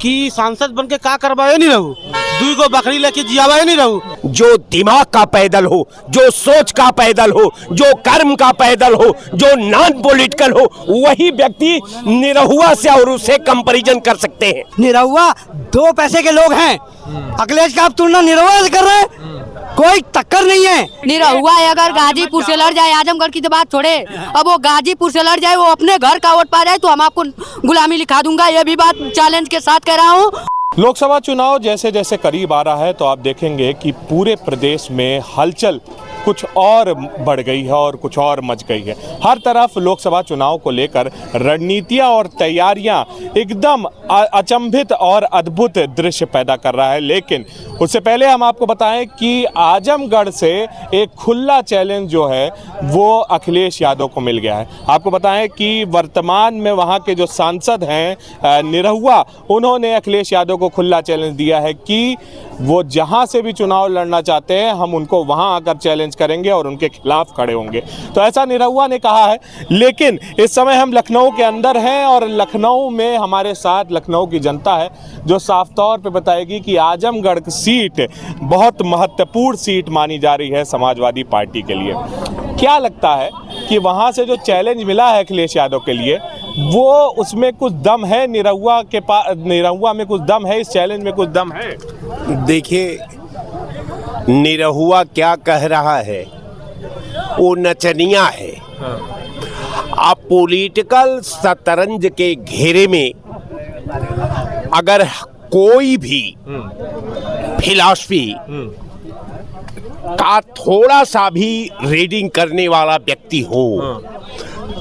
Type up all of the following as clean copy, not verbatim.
कि सांसद बन के का करवाए नहीं रहू, दुई गो बकरी लेके जियावाए नहीं रहू। जो दिमाग का पैदल हो, जो सोच का पैदल हो, जो कर्म का पैदल हो, जो नॉन पॉलिटिकल हो, वही व्यक्ति निरहुआ से और उससे कंपैरिजन कर सकते हैं। निरहुआ दो पैसे के लोग हैं, अखिलेश का आप तुलना निरहुआ से कर रहे हैं, कोई टक्कर नहीं है। निरहुआ अगर गाजीपुर से लड़ जाए, आजमगढ़ की तो बात छोड़े, अब वो गाजीपुर से लड़ जाए, वो अपने घर का वोट पा जाए तो हम आपको गुलामी लिखा दूंगा। ये भी बात चैलेंज के साथ कह रहा हूँ। लोकसभा चुनाव जैसे जैसे करीब आ रहा है तो आप देखेंगे कि पूरे प्रदेश में हलचल कुछ और बढ़ गई है और कुछ और मच गई है। हर तरफ लोकसभा चुनाव को लेकर रणनीतियां और तैयारियां एकदम अचंभित और अद्भुत दृश्य पैदा कर रहा है। लेकिन उससे पहले हम आपको बताएं कि आजमगढ़ से एक खुला चैलेंज जो है वो अखिलेश यादव को मिल गया है। आपको बताएं कि वर्तमान में वहां के जो सांसद हैं निरहुआ, उन्होंने अखिलेश यादव को खुला चैलेंज दिया है कि वो जहां से भी चुनाव लड़ना चाहते हैं हम उनको वहां आकर चैलेंज करेंगे और उनके खिलाफ खड़े होंगे। तो ऐसा निरहुआ ने कहा है। लेकिन इस समय हम लखनऊ के अंदर हैं और लखनऊ में हमारे साथ लखनऊ की जनता है जो साफ तौर पे बताएगी कि आजमगढ़ की सीट बहुत महत्वपूर्ण सीट मानी जा रही है समाजवादी पार्टी के लिए। क्या लगता है कि वहां से जो चैलेंज मिला है अखिलेश यादव के लिए वो उसमें कुछ दम है? निरहुआ में कुछ दम है, इस चैलेंज में कुछ दम है? देखिए, निरहुआ क्या कह रहा है वो नचनिया है। आप पॉलिटिकल शतरंज के घेरे में अगर कोई भी फिलॉसफी का थोड़ा सा भी रीडिंग करने वाला व्यक्ति हो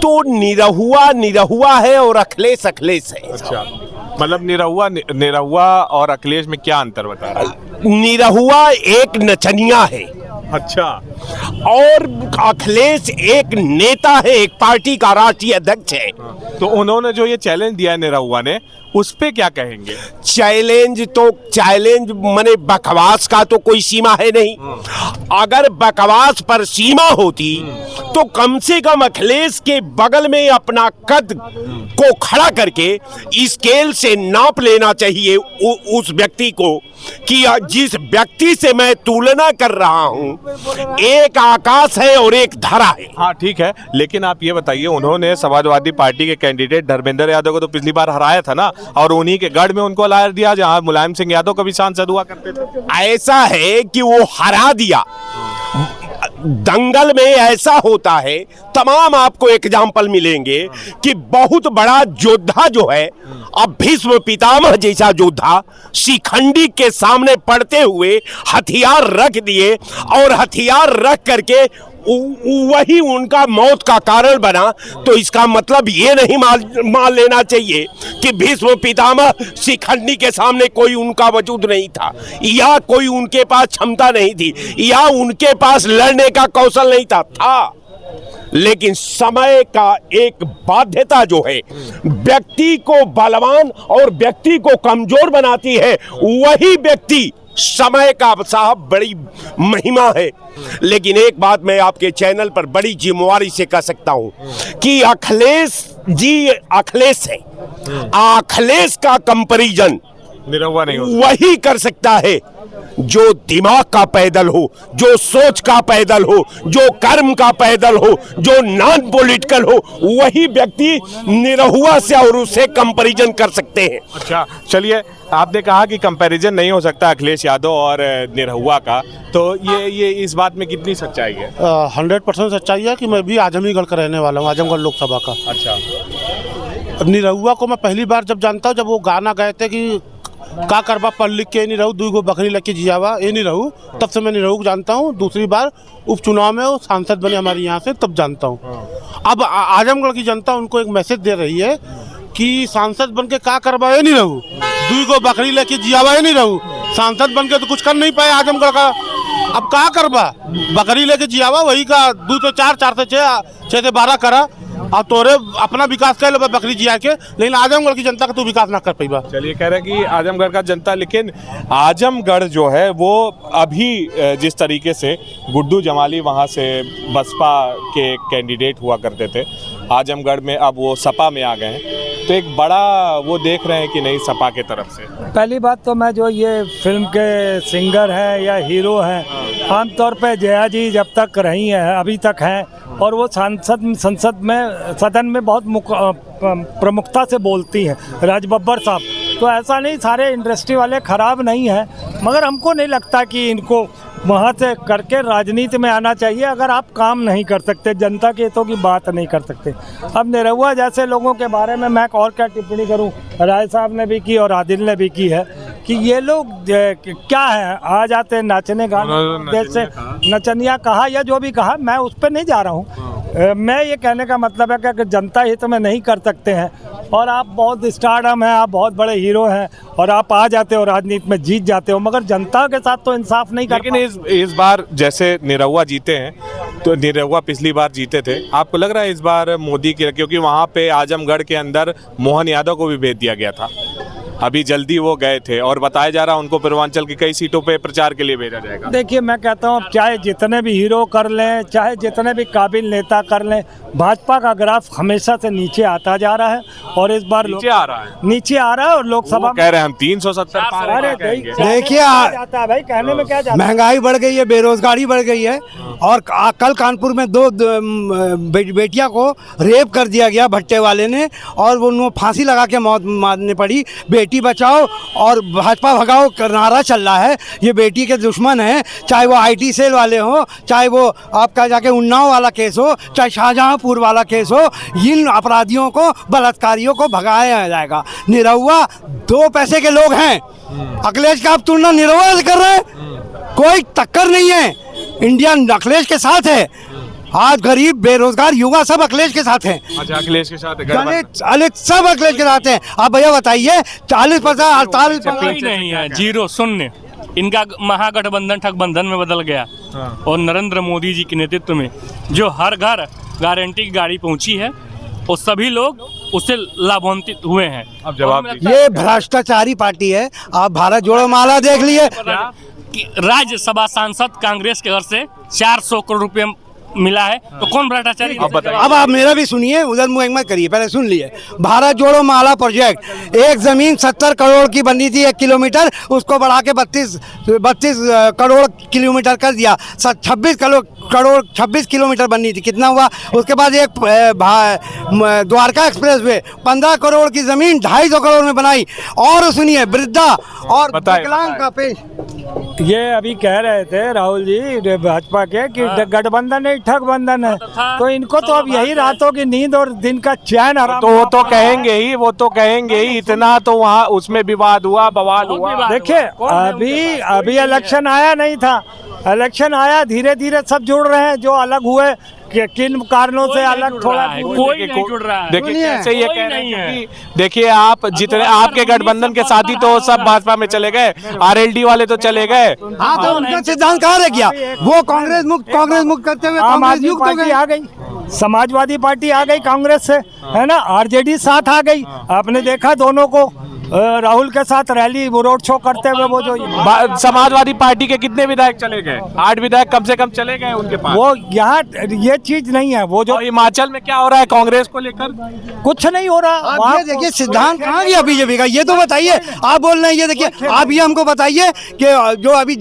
तो निरहुआ है और अखिलेश है। अच्छा, मतलब निरहुआ और अखिलेश में क्या अंतर बता रहा है? निरहुआ एक नचनिया है। अच्छा, और अखिलेश एक नेता है, एक पार्टी का राष्ट्रीय अध्यक्ष है। तो उन्होंने जो ये चैलेंज दिया है निरहुआ ने, उस पे क्या कहेंगे? चैलेंज माने बकवास का तो कोई सीमा है नहीं। अगर बकवास पर सीमा होती तो कम से कम अखिलेश के बगल में अपना कद को खड़ा करके स्केल से नाप लेना चाहिए उस व्यक्ति को कि जिस व्यक्ति से मैं तुलना कर रहा हूं एक आकाश है और एक धरा है। हाँ ठीक है, लेकिन आप ये बताइए, उन्होंने समाजवादी पार्टी के कैंडिडेट धर्मेंद्र यादव को तो पिछली बार हराया था ना, और उन्हीं के गढ़ में उनको लाया दिया जहां मुलायम सिंह यादव कभी सांसद हुआ करते थे। ऐसा है कि वो हरा दिया। दंगल में ऐसा होता है, तमाम आपको एग्जाम्पल मिलेंगे कि बहुत बड़ा योद्धा जो है, अब भीष्म पितामह जैसा योद्धा शिखंडी के सामने पड़ते हुए हथियार रख दिए और हथियार रख करके वही उनका मौत का कारण बना। तो इसका मतलब ये नहीं मान लेना चाहिए कि भीष्म पितामह शिखंडी के सामने कोई उनका वजूद नहीं था, या कोई उनके पास क्षमता नहीं थी, या उनके पास लड़ने का कौशल नहीं था। लेकिन समय का एक बाध्यता जो है व्यक्ति को बलवान और व्यक्ति को कमजोर बनाती है, वही व्यक्ति समय का साहब बड़ी महिमा है। लेकिन एक बात मैं आपके चैनल पर बड़ी जिम्मेवारी से कह सकता हूं कि अखिलेश जी अखिलेश है, अखिलेश का कंपैरिजन निरहुआ नहीं वही कर सकता है जो दिमाग का पैदल हो, जो सोच का पैदल हो, जो कर्म का पैदल हो, जो नॉन पॉलिटिकल हो, वही व्यक्ति निरहुआ से और उससे कंपैरिजन कर सकते हैं। अच्छा चलिए, आपने कहा कि कंपैरिजन नहीं हो सकता अखिलेश यादव और निरहुआ का, तो ये इस बात में कितनी सच्चाई है? 100% सच्चाई है कि मैं भी आजमगढ़ का रहने वाला हूँ, आजमगढ़ लोकसभा का। अच्छा, निरहुआ को मैं पहली बार जब जानता हूँ, जब वो गाना गाए थे कि का करबा पढ़ लिख के नहीं रहू, दुई गो बकरी लेके जियावा ये नहीं रहू, तब से मैं निरहू को जानता हूँ। दूसरी बार उपचुनाव में वो सांसद बने हमारे यहाँ से, तब जानता हूँ। अब आजमगढ़ की जनता उनको एक मैसेज दे रही है कि सांसद बन के का करबा ये नहीं रहू, दुई गो बकरी लेके जियावा ये नहीं रहू, सांसद बन के तो कुछ कर नहीं पाए आजमगढ़ का। अब का करबा, बकरी लेके जियावा वही का 2 से 4, 4 से 6, 6 से 12 करा, और तोरे अपना विकास कर लो बकरी जिया के, लेकिन आजमगढ़ की जनता का तू विकास ना कर पाई बा। चलिए, कह रहे कि आजमगढ़ का जनता, लेकिन आजमगढ़ जो है वो अभी जिस तरीके से गुड्डू जमाली वहाँ से बसपा के कैंडिडेट हुआ करते थे, आजमगढ़ में अब वो सपा में आ गए हैं। तो एक बड़ा वो देख रहे हैं कि नहीं सपा के तरफ से। पहली बात तो मैं जो ये फिल्म के सिंगर हैं या हीरो हैं, आमतौर पे जया जी जब तक रही हैं अभी तक हैं, और वो सदन में बहुत प्रमुखता से बोलती हैं, राज बब्बर साहब। तो ऐसा नहीं सारे इंडस्ट्री वाले ख़राब नहीं हैं, मगर हमको नहीं लगता कि इनको वहाँ से करके राजनीति में आना चाहिए अगर आप काम नहीं कर सकते, जनता के हितों की बात नहीं कर सकते। अब निरहुआ जैसे लोगों के बारे में मैं और क्या टिप्पणी करूं, राय साहब ने भी की और आदिल ने भी की है कि ये लोग क्या है, आ जाते हैं नाचने गाने, जैसे नचनिया कहा या जो भी कहा, मैं उस पर नहीं जा रहा हूँ। मैं ये कहने का मतलब है कि अगर जनता हित में नहीं कर सकते हैं और आप बहुत स्टारडम हैं, आप बहुत बड़े हीरो हैं और आप आ जाते हो राजनीति में जीत जाते हो, मगर जनता के साथ तो इंसाफ नहीं कर। लेकिन इस बार जैसे निरहुआ जीते हैं, तो निरहुआ पिछली बार जीते थे, आपको लग रहा है इस बार मोदी की, क्योंकि वहाँ पे आजमगढ़ के अंदर मोहन यादव को भी भेज दिया गया था, अभी जल्दी वो गए थे और बताया जा रहा है उनको पूर्वांचल की कई सीटों पे प्रचार के लिए भेजा जाएगा। देखिए मैं कहता हूँ चाहे जितने भी हीरो कर लें, चाहे जितने भी काबिल नेता कर लें, भाजपा का ग्राफ हमेशा से नीचे आता जा रहा है और इस बार नीचे आ रहा है और लोकसभा कह रहे हैं हम 370 पार हैं। देखिए जाता है भाई, कहने में क्या जाता है, महंगाई बढ़ गई है, बेरोजगारी बढ़ गई है, और कल कानपुर में दो बेटियां को रेप कर दिया गया भट्टे वाले ने, और उनको फांसी लगा के मौत मारनी पड़ी। बेटी बचाओ और भाजपा भगाओ का नारा चल रहा है, ये बेटी के दुश्मन हैं, चाहे वो IT सेल वाले हो, चाहे वो आपका जाके उन्नाव वाला केस हो, चाहे शाहजहांपुर वाला केस हो, इन अपराधियों को, बलात्कारियों को भगाया जाएगा। निरहुआ 2 पैसे के लोग हैं, अखिलेश का आप तुलना निरहुआ से कर रहे हैं, कोई टक्कर नहीं है। इंडिया अखिलेश के साथ है, आज गरीब बेरोजगार युवा सब अखिलेश के साथ हैं। अच्छा, अखिलेश के साथ सब अखिलेश के साथ हैं। आप भैया बताइए 40% 48% नहीं है, 0 शून्य। इनका महागठबंधन ठगबंधन में बदल गया और नरेंद्र मोदी जी के नेतृत्व में जो हर घर गारंटी की गाड़ी पहुंची है और सभी लोग उससे लाभान्वित हुए हैं। अब जवाब ये भ्रष्टाचारी पार्टी है। आप भारत जोड़ो माला देख लिए, राज्यसभा सांसद कांग्रेस के घर से 400 करोड़ रुपए मिला है, तो कौन भ्रष्टाचारी? अब आप मेरा भी सुनिए, उधर मुँह मत करिए, पहले सुन लिए। भारत जोड़ो माला प्रोजेक्ट, एक जमीन 70 करोड़ की बननी थी 1 किलोमीटर, उसको बढ़ा के 32 करोड़ किलोमीटर कर दिया। 26 किलोमीटर बननी थी, कितना हुआ? उसके बाद एक द्वारका एक्सप्रेस वे 15 करोड़ की जमीन 250 करोड़ में बनाई। और सुनिए, वृद्धा और विकलांग का पेश, ये अभी कह रहे थे राहुल जी भाजपा के कि गठबंधन नहीं ठगबंधन है, तो इनको तो अब यही रातों की नींद और दिन का चैन हराम। तो वो तो कहेंगे ही, इतना तो वहाँ उसमें विवाद हुआ, बवाल हुआ। देखिए अभी इलेक्शन आया नहीं था, इलेक्शन आया, धीरे धीरे सब जुड़ रहे हैं, जो अलग हुए किन कारणों से अलग, थोड़ा कोई नहीं जुड़ रहा है। देखिए कैसे ये कह रहे हैं कि देखिए आप जितने आपके गठबंधन के साथी तो सब भाजपा में चले गए, RLD वाले तो चले गए। हाँ, तो उनका सिद्धांत कहाँ रह गया? वो कांग्रेस मुक्त करते हुए आम आदमी पार्टी आ गई, समाजवादी पार्टी आ गई कांग्रेस से, है ना, RJD साथ आ गई। आपने देखा दोनों को राहुल के साथ रैली रोड शो करते हुए, वो जो समाजवादी पार्टी के कितने विधायक चले गए? 8 विधायक कम से कम चले गए उनके पास। वो यहाँ ये चीज नहीं है। वो जो हिमाचल में क्या हो रहा है कांग्रेस को लेकर? कुछ नहीं हो रहा वहाँ। देखिए सिद्धांत कहाँ गया बीजेपी का, ये तो बताइए। आप बोल रहे हैं, ये देखिए आप ये हमको बताइए कि जो अभी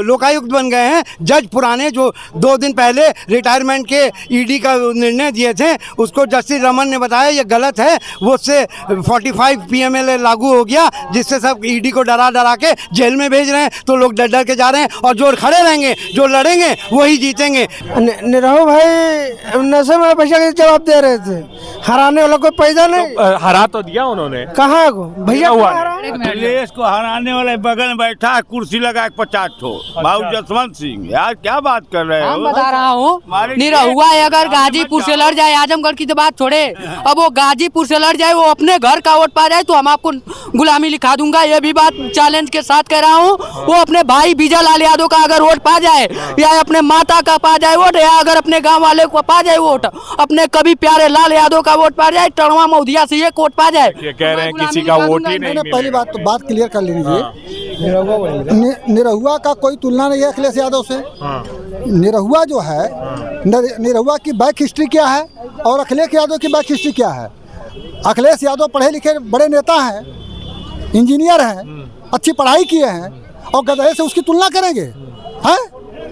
लोकायुक्त बन गए हैं जज पुराने, जो 2 दिन पहले रिटायरमेंट के ED का निर्णय दिए थे, उसको जस्टिस रमन ने बताया ये गलत है, वो उससे 45 PMLA लागू हो गया, जिससे सब ED को डरा के जेल में भेज रहे हैं। तो लोग डर के जा रहे हैं, और जो खड़े रहेंगे, जो लड़ेंगे वही जीतेंगे। निरहु भाई नशे में पैसा के जवाब दे रहे थे, हराने वाला कोई पैदा नहीं। तो हरा तो दिया उन्होंने, कहाँ को भैया अखिलेश को हराने वाले बगल में बैठा है, कुर्सी लगा 50 ठो, बाबू जसवंत सिंह। यार क्या बात कर रहे हो? हम बता रहा हूँ, निरहुआ अगर गाजीपुर से लड़ जाए, आजमगढ़ की तो बात छोड़े, अब वो गाजीपुर से लड़ जाए, वो अपने घर का वोट पा जाए, तो हम आपको गुलामी लिखा दूंगा। ये भी बात चैलेंज के साथ कह रहा हूँ। वो अपने भाई बीजालाल यादव का अगर वोट पा जाए, या अपने माता का पा जाए वोट, या अगर अपने गांव वाले को पा जाए वोट, अपने कभी प्यारे लाल यादव का वोट पा जाए, टणवा मौदिया से एक वोट पा जाए, ये कह रहे हैं किसी का वोट ही नहीं। पहली बात क्लियर कर लीजिए, निरहुआ का कोई तुलना नहीं है अखिलेश यादव से। निरहुआ जो है, निरहुआ की बैक हिस्ट्री क्या है और अखिलेश यादव की बैक हिस्ट्री क्या है? अखिलेश यादव पढ़े लिखे बड़े नेता हैं, इंजीनियर हैं, अच्छी पढ़ाई किए हैं, और गधे से उसकी तुलना करेंगे? हैं?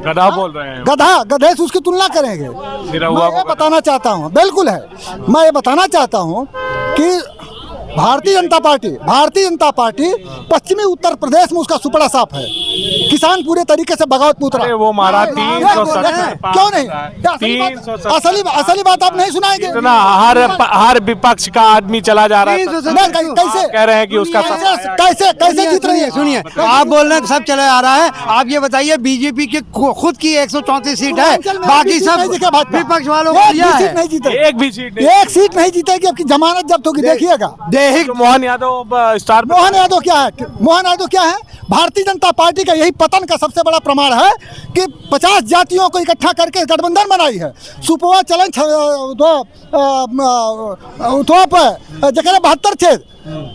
गधा बोल रहे हैं, गधे से उसकी तुलना करेंगे? निरहुआ मैं ये बताना चाहता हूँ, बिल्कुल है, मैं ये बताना चाहता हूँ कि भारतीय जनता पार्टी पश्चिमी उत्तर प्रदेश में उसका सुपड़ा साफ है। किसान पूरे तरीके से बगावत में उतरा। अरे वो मारा 370 क्यों नहीं? असली बात आप नहीं सुनाएंगे। इतना हर विपक्ष का आदमी चला जा रहा है, कैसे कह रहे हैं कि उसका कैसे जीत रही है? सुनिए, आप बोल रहे हैं सब चला आ रहा है। आप ये बताइए, बीजेपी के खुद की 134 सीट है, बाकी सब विपक्ष वालों को दिया है। नहीं जीते, एक भी सीट नहीं। एक सीट नहीं जीतेगी। आपकी जमानत जब्त होगी, देखिएगा। मोहन यादव स्टार मोहन यादव क्या है? भारतीय जनता पार्टी का यही पतन का सबसे बड़ा प्रमाण है कि 50 जातियों को इकट्ठा करके गठबंधन बनाई है। सुपवा चलन जगह 72 छेद।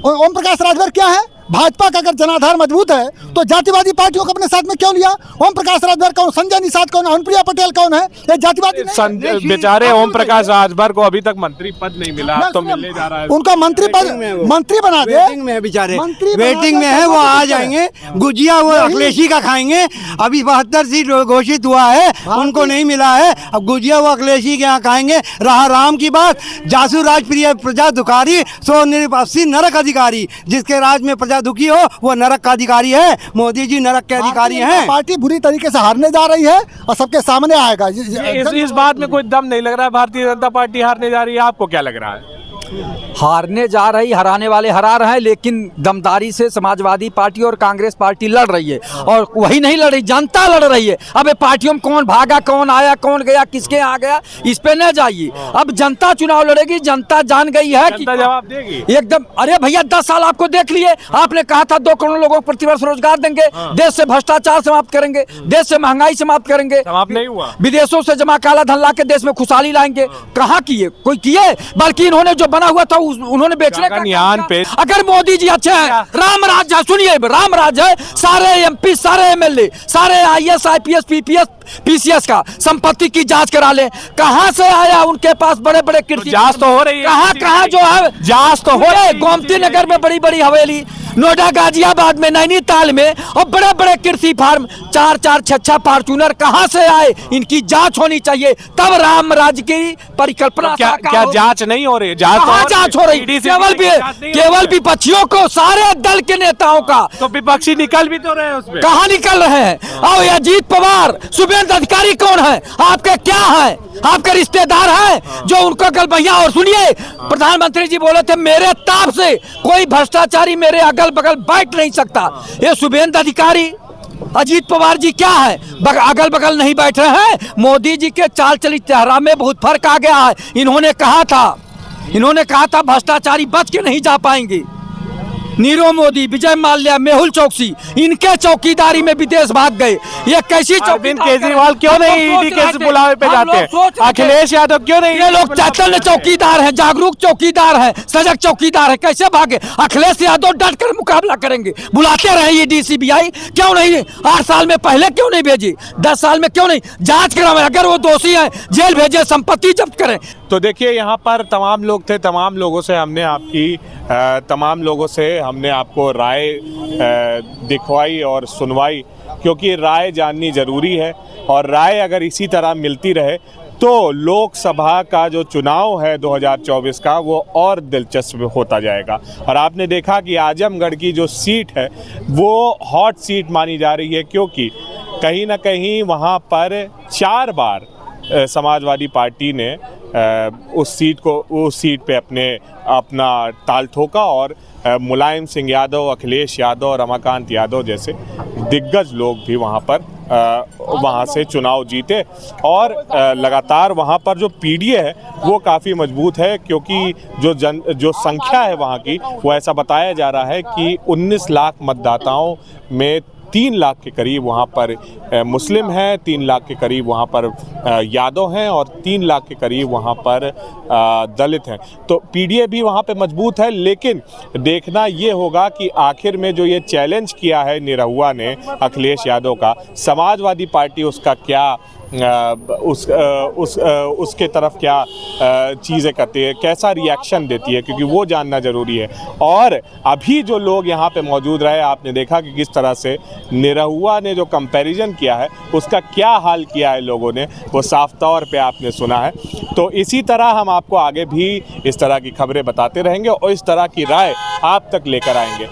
ओम प्रकाश राजभर क्या है? भाजपा का अगर जनाधार मजबूत है तो जातिवादी पार्टियों को अपने साथ में क्यों लिया? ओम प्रकाश राजभर कौन, संजय निषाद कौन, अनुप्रिया पटेल कौन है? ये जातिवादी नहीं। बेचारे ओम प्रकाश राजभर को अभी तक मंत्री पद नहीं मिला, तो मिलने जा रहा है उनका मंत्री बना दे। वेटिंग में है बेचारे, वेटिंग में है, वो आ जाएंगे। गुजिया वो अखिलेशी का खाएंगे। अभी 72 सीट घोषित हुआ है, उनको नहीं मिला है। अब गुजिया वो अखिलेशी के यहाँ खाएंगे। रहा राम की बात, जासू राज प्रिय प्रजा दुखारी, सो निरपसी नरक अधिकारी। जिसके राज में प्रजा दुखी हो वो नरक का अधिकारी है। मोदी जी नरक के अधिकारी हैं। पार्टी बुरी तरीके से हारने जा रही है और सबके सामने आएगा। इस बात में कोई दम नहीं लग रहा है। भारतीय जनता पार्टी हारने जा रही है, आपको क्या लग रहा है? हारने जा रही, हराने वाले हरा रहे हैं, लेकिन दमदारी से समाजवादी पार्टी और कांग्रेस पार्टी लड़ रही है। और वही नहीं लड़ रही, जनता लड़ रही है। अब पार्टियों में कौन भागा, कौन आया, कौन गया, किसके यहाँ गया, इस पे न जाइए। अब जनता चुनाव लड़ेगी। जनता जान गई है कि जवाब देगी एकदम। अरे भैया 10 साल आपको देख लिए, आपने कहा था 2 करोड़ लोगों को प्रतिवर्ष रोजगार देंगे, देश से भ्रष्टाचार समाप्त करेंगे, देश से महंगाई समाप्त करेंगे, समाप्त नहीं हुआ। विदेशों से जमा काला धन ला के देश में खुशहाली लाएंगे। कहाँ किए? कोई किए? बल्कि इन्होंने जो बना हुआ था उन्होंने बेचने का गगनयान पे। अगर मोदी जी अच्छे हैं, राम राज है, सुनिए राम राज है, सारे एमपी, सारे एमएलए, सारे आईएएस, आईपीएस, पीपीएस, पीसीएस का संपत्ति की जांच करा ले। कहां से आया उनके पास बड़े बड़े कृषि? जांच तो हो रही है, कहां जो है जांच तो हो रही है। गोमती नगर में बड़ी बड़ी हवेली, नोएडा, गाजियाबाद में, नैनीताल में, और बड़े बड़े कृषि फार्म, 4-4, 6-6 फॉर्च्यूनर कहां से आए? इनकी जांच होनी चाहिए, तब राम राज्य की परिकल्पना। तो क्या जांच नहीं हो रही? जांच हो रही? केवल विपक्षियों को, सारे दल के नेताओं का। तो विपक्षी निकल भी तो रहे हैं उसमें। कहाँ निकल रहे हैं? और अजीत पवार, शुभेंद्र अधिकारी कौन है? आपके क्या है? आपके रिश्तेदार हैं जो उनको कल भैया। और सुनिए, प्रधानमंत्री जी बोले थे मेरे ताप से कोई भ्रष्टाचारी मेरे अगल बगल बैठ नहीं सकता। ये शुभेंद्र अधिकारी, अजीत पवार जी क्या है? अगल बगल नहीं बैठ रहे हैं। मोदी जी के चाल चलित चेहरा में बहुत फर्क आ गया है। इन्होंने कहा था भ्रष्टाचारी बच के नहीं जा पाएंगे। नीरव मोदी, विजय माल्या, मेहुल चौकसी, इनके चौकीदारी में विदेश भाग गए। ये कैसी अरविंद केजरीवाल क्यों नहीं ईडी के बुलावे पे जाते हैं? अखिलेश यादव क्यों नहीं? ये लोग चैतन्य चौकीदार हैं, जागरूक चौकीदार हैं, सजग चौकीदार हैं। कैसे भागे? अखिलेश यादव डट कर मुकाबला करेंगे। बुलाते रहे ईडी, सीबीआई, क्यों नहीं? 8 साल में पहले क्यों नहीं भेजी? 10 साल में क्यों नहीं? जांच करावे, अगर वो दोषी हैं जेल भेजे, संपत्ति जब्त करें। तो देखिए, यहाँ पर तमाम लोग थे, तमाम लोगों से हमने आपको राय दिखवाई और सुनवाई, क्योंकि राय जाननी ज़रूरी है। और राय अगर इसी तरह मिलती रहे तो लोकसभा का जो चुनाव है 2024 का, वो और दिलचस्प होता जाएगा। और आपने देखा कि आजमगढ़ की जो सीट है वो हॉट सीट मानी जा रही है, क्योंकि कहीं ना कहीं वहाँ पर 4 बार समाजवादी पार्टी ने उस सीट पे अपना ताल ठोका। और मुलायम सिंह यादव, अखिलेश यादव, रमाकांत यादव जैसे दिग्गज लोग भी वहाँ से चुनाव जीते। और लगातार वहाँ पर जो पीडीए है वो काफ़ी मजबूत है, क्योंकि जो संख्या है वहाँ की, वो ऐसा बताया जा रहा है कि 19 लाख मतदाताओं में 3 लाख के करीब वहाँ पर मुस्लिम हैं, 3 लाख के करीब वहाँ पर यादव हैं, और 3 लाख के करीब वहाँ पर दलित हैं। तो पीडीए भी वहाँ पे मजबूत है। लेकिन देखना ये होगा कि आखिर में जो ये चैलेंज किया है निरहुआ ने अखिलेश यादव का, समाजवादी पार्टी उसका क्या उसके तरफ क्या चीज़ें करती है, कैसा रिएक्शन देती है, क्योंकि वो जानना ज़रूरी है। और अभी जो लोग यहाँ पे मौजूद रहे, आपने देखा कि किस तरह से निरहुआ ने जो कंपैरिजन किया है उसका क्या हाल किया है लोगों ने, वो साफ तौर पे आपने सुना है। तो इसी तरह हम आपको आगे भी इस तरह की खबरें बताते रहेंगे और इस तरह की राय आप तक लेकर आएंगे।